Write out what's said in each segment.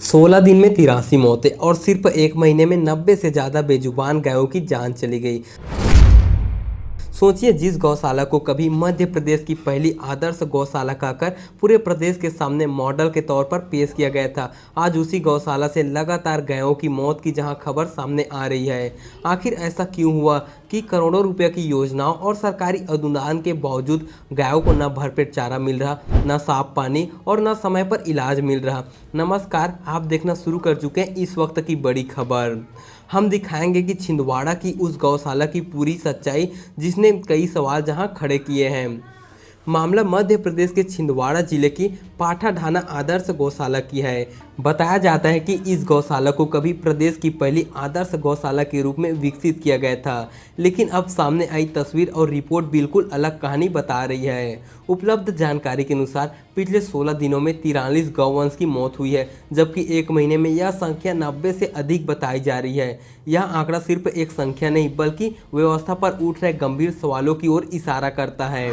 16 दिन में 83 मौतें और सिर्फ एक महीने में 90 से ज़्यादा बेजुबान गायों की जान चली गई। सोचिए, जिस गौशाला को कभी मध्य प्रदेश की पहली आदर्श गौशाला कहकर पूरे प्रदेश के सामने मॉडल के तौर पर पेश किया गया था, आज उसी गौशाला से लगातार गायों की मौत की जहां खबर सामने आ रही है। आखिर ऐसा क्यों हुआ कि करोड़ों रुपए की योजनाओं और सरकारी अनुदान के बावजूद गायों को न भरपेट चारा मिल रहा, न साफ पानी और न समय पर इलाज मिल रहा। नमस्कार, आप देखना शुरू कर चुके हैं इस वक्त की बड़ी खबर। हम दिखाएंगे कि छिंदवाड़ा की उस गौशाला की पूरी सच्चाई जिसने कई सवाल जहां खड़े किए हैं। मामला मध्य प्रदेश के छिंदवाड़ा जिले की पाठाढाना आदर्श गौशाला की है। बताया जाता है कि इस गौशाला को कभी प्रदेश की पहली आदर्श गौशाला के रूप में विकसित किया गया था, लेकिन अब सामने आई तस्वीर और रिपोर्ट बिल्कुल अलग कहानी बता रही है। उपलब्ध जानकारी के अनुसार पिछले 16 दिनों में 43 गौवंश की मौत हुई है, जबकि एक महीने में यह संख्या 90 से अधिक बताई जा रही है। यह आंकड़ा सिर्फ एक संख्या नहीं बल्कि व्यवस्था पर उठ रहे गंभीर सवालों की ओर इशारा करता है।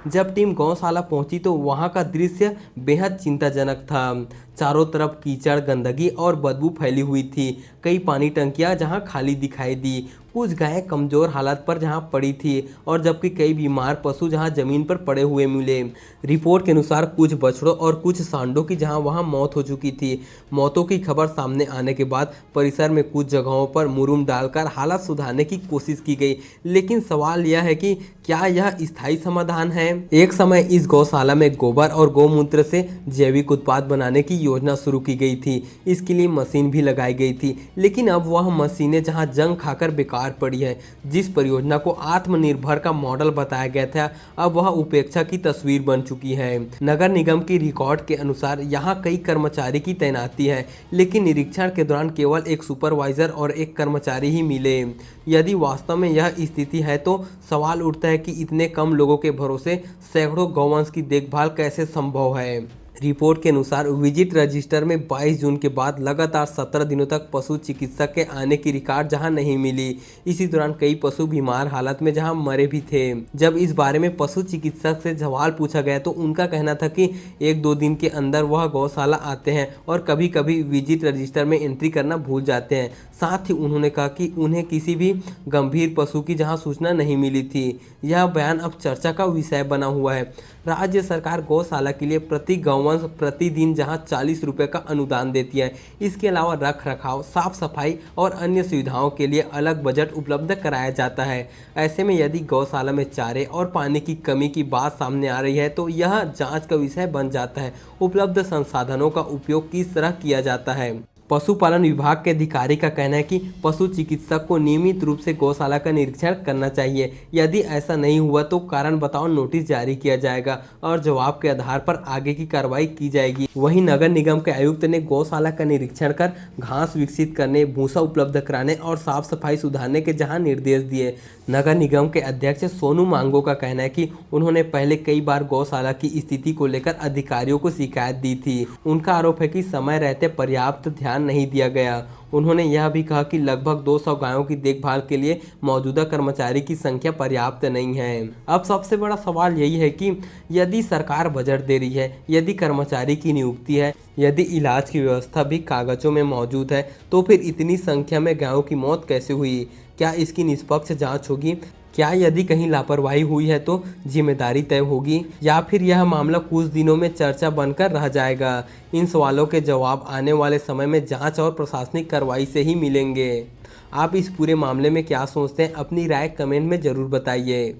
जब टीम गौशाला पहुंची तो वहां का दृश्य बेहद चिंताजनक था। चारों तरफ कीचड़, गंदगी और बदबू फैली हुई थी। कई पानी टंकियां जहां खाली दिखाई दी, कुछ गायें कमजोर हालत पर जहां पड़ी थी और जबकि कई बीमार पशु जहां जमीन पर पड़े हुए मिले। रिपोर्ट के अनुसार कुछ बछड़ों और कुछ सांडों की जहां वहां मौत हो चुकी थी। मौतों की खबर सामने आने के बाद परिसर में कुछ जगहों पर मुरुम डालकर हालत सुधारने की कोशिश की गई, लेकिन सवाल यह है कि क्या यह स्थायी समाधान है। एक समय इस गौशाला में गोबर और गौमूत्र से जैविक उत्पाद बनाने की योजना शुरू की गई थी। इसके लिए मशीन भी लगाई गई थी, लेकिन अब वह मशीनें जहां जंग खाकर बेकार पड़ी है। जिस परियोजना को आत्मनिर्भर का मॉडल बताया गया था, अब वह उपेक्षा की तस्वीर बन चुकी है। नगर निगम की रिकॉर्ड के अनुसार यहाँ कई कर्मचारी की तैनाती है, लेकिन निरीक्षण के दौरान केवल एक सुपरवाइजर और एक कर्मचारी ही मिले। यदि वास्तव में यह स्थिति है तो सवाल उठता है कि इतने कम लोगों के भरोसे सैकड़ों गौवंश की देखभाल कैसे संभव है। रिपोर्ट के अनुसार विजिट रजिस्टर में 22 जून के बाद लगातार 17 दिनों तक पशु चिकित्सक के आने की रिकॉर्ड जहां नहीं मिली। इसी दौरान कई पशु बीमार हालत में जहां मरे भी थे। जब इस बारे में पशु चिकित्सक से सवाल पूछा गया तो उनका कहना था कि 1-2 दिन के अंदर वह गौशाला आते हैं और कभी कभी विजिट रजिस्टर में एंट्री करना भूल जाते हैं। साथ ही उन्होंने कहा कि उन्हें किसी भी गंभीर पशु की जहां सूचना नहीं मिली थी। यह बयान अब चर्चा का विषय बना हुआ है। राज्य सरकार गौशाला के लिए प्रति गौवंश प्रतिदिन जहां 40 रुपये का अनुदान देती है। इसके अलावा रख रखाव, साफ सफाई और अन्य सुविधाओं के लिए अलग बजट उपलब्ध कराया जाता है। ऐसे में यदि गौशाला में चारे और पानी की कमी की बात सामने आ रही है तो यह जांच का विषय बन जाता है। उपलब्ध संसाधनों का उपयोग किस तरह किया जाता है। पशुपालन विभाग के अधिकारी का कहना है कि पशु चिकित्सक को नियमित रूप से गौशाला का निरीक्षण करना चाहिए। यदि ऐसा नहीं हुआ तो कारण बताओ नोटिस जारी किया जाएगा और जवाब के आधार पर आगे की कार्रवाई की जाएगी। वहीं नगर निगम के आयुक्त ने गौशाला का निरीक्षण कर घास विकसित करने, भूसा उपलब्ध कराने और साफ सफाई सुधारने के जहां निर्देश दिए। नगर निगम के अध्यक्ष सोनू मांगो का कहना है कि उन्होंने पहले कई बार गौशाला की स्थिति को लेकर अधिकारियों को शिकायत दी थी। उनका आरोप है कि समय रहते पर्याप्त ध्यान नहीं दिया गया। उन्होंने यह भी कहा कि लगभग 200 गायों की देखभाल के लिए मौजूदा कर्मचारी की संख्या पर्याप्त नहीं है। अब सबसे बड़ा सवाल यही है कि यदि सरकार बजट दे रही है, यदि कर्मचारी की नियुक्ति है, यदि इलाज की व्यवस्था भी कागजों में मौजूद है, तो फिर इतनी संख्या में गायों की मौत कैसे हुई। क्या इसकी निष्पक्ष जांच होगी? क्या यदि कहीं लापरवाही हुई है तो जिम्मेदारी तय होगी, या फिर यह मामला कुछ दिनों में चर्चा बनकर रह जाएगा। इन सवालों के जवाब आने वाले समय में जांच और प्रशासनिक कार्रवाई से ही मिलेंगे। आप इस पूरे मामले में क्या सोचते हैं? अपनी राय कमेंट में ज़रूर बताइए।